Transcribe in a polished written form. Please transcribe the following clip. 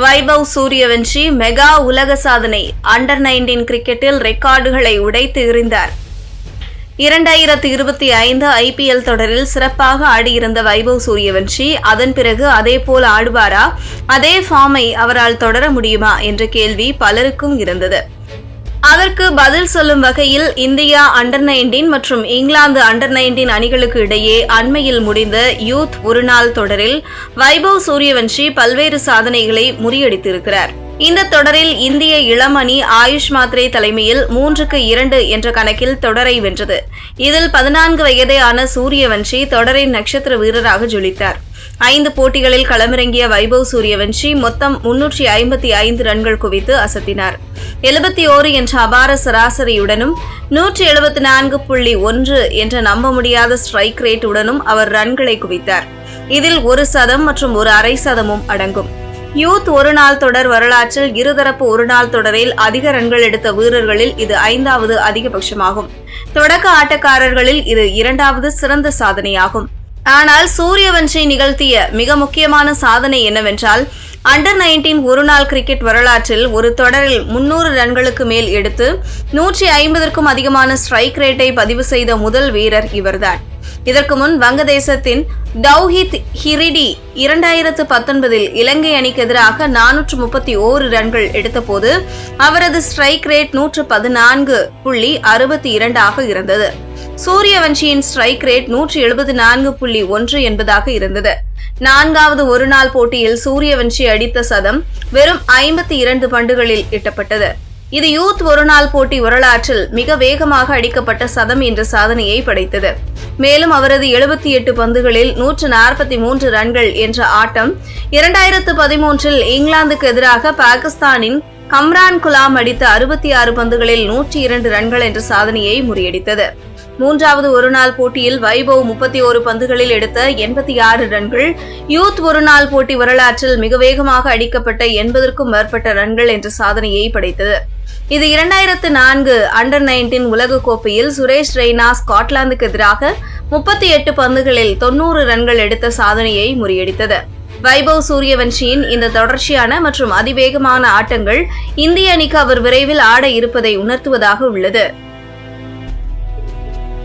Vaibhav Suryavanshi mega உலக சாதனை. Under 19 கிரிக்கெட்டில் ரெக்கார்டுகளை உடைத்து எறிந்தார். 2025 IPL தொடரில் சிறப்பாக ஆடியிருந்த வைபவ் சூரியவன்ஷி அதன் பிறகு அதேபோல் ஆடுவாரா, அதே ஃபார்மை அவரால் தொடர முடியுமா என்ற கேள்வி பலருக்கும் இருந்தது. அதற்கு பதில் சொல்லும் வகையில் இந்தியா அண்டர் 19 மற்றும் இங்கிலாந்து அண்டர் 19 அணிகளுக்கு இடையே அண்மையில் முடிந்த யூத் ஒருநாள் தொடரில் வைபவ் சூரியவன்ஷி பல்வேறு சாதனைகளை முறியடித்திருக்கிறார். இந்த தொடரில் இந்திய இளம் அணி ஆயுஷ் மாத்ரே தலைமையில் 3-2 என்ற கணக்கில் தொடரை வென்றது. இதில் 14 வயதேயான சூரியவன்ஷி தொடரின் நட்சத்திர வீரராக ஜொலித்தார். 5 போட்டிகளில் களமிறங்கிய வைபவ் சூரியவன்ஷி மொத்தம் 355 ரன்கள் குவித்து அசத்தினார். 71 என்ற அபார சராசரியுடனும் 174.1 என்ற நம்ப முடியாத ஸ்ட்ரைக் ரேட் உடனும் அவர் ரன்களை குவித்தார். இதில் ஒரு சதம் மற்றும் ஒரு அரை சதமும் அடங்கும். யூத் ஒருநாள் தொடர் வரலாற்றில் இருதரப்பு ஒருநாள் தொடரில் அதிக ரன்கள் எடுத்த வீரர்களில் இது 5வது அதிகபட்சமாகும். தொடக்க ஆட்டக்காரர்களில் இது 2வது சிறந்த சாதனையாகும். ஆனால் சூரியவன்ஷி நிகழ்த்திய மிக முக்கியமான சாதனை என்னவென்றால், அண்டர் 19 ஒருநாள் கிரிக்கெட் வரலாற்றில் ஒரு தொடரில் 300 ரன்களுக்கு மேல் எடுத்து 150க்கும் அதிகமான ஸ்ட்ரைக் ரேட்டை பதிவு செய்த முதல் வீரர் இவர்தான். இதற்கு முன் வங்கதேசத்தின் தௌஹித் ஹிரிடி 2019 இலங்கை அணிக்கு எதிராக 431 ரன்கள் எடுத்தபோது அவரது ஸ்ட்ரைக் ரேட் 114.62 இருந்தது. சூரியவன்ஷியின் ஸ்ட்ரைக் ரேட் 174.1 என்பதாக இருந்தது. 4வது ஒருநாள் போட்டியில் சூரியவன்ஷி அடித்த சதம் வெறும் 52 பந்துகளில் எட்டப்பட்டது. இது யூத் ஒருநாள் போட்டி வரலாற்றில் மிக வேகமாக அடிக்கப்பட்ட சதம் என்ற சாதனையை படைத்தது. மேலும் அவரது 78 பந்துகளில் 143 ரன்கள் என்ற ஆட்டம் 2013 இங்கிலாந்துக்கு எதிராக பாகிஸ்தானின் கம்ரான் குலாம் அடித்த 66 பந்துகளில் 102 ரன்கள் என்ற சாதனையை முறியடித்தது. 3வது ஒருநாள் போட்டியில் வைபவ் 31 பந்துகளில் எடுத்த 86 ரன்கள் யூத் ஒருநாள் போட்டி வரலாற்றில் மிக வேகமாக அடிக்கப்பட்ட 80க்கும் மேற்பட்ட ரன்கள் என்ற சாதனையை படைத்தது. இது 2004 அண்டர் 19 உலக கோப்பையில் சுரேஷ் ரெய்னா ஸ்காட்லாந்துக்கு எதிராக 38 பந்துகளில் 90 ரன்கள் எடுத்த சாதனையை முறியடித்தது. வைபவ் சூரியவன்ஷியின் இந்த தொடர்ச்சியான மற்றும் அதிவேகமான ஆட்டங்கள் இந்திய அணிக்கு அவர் விரைவில் ஆட இருப்பதை உணர்த்துவதாக உள்ளது.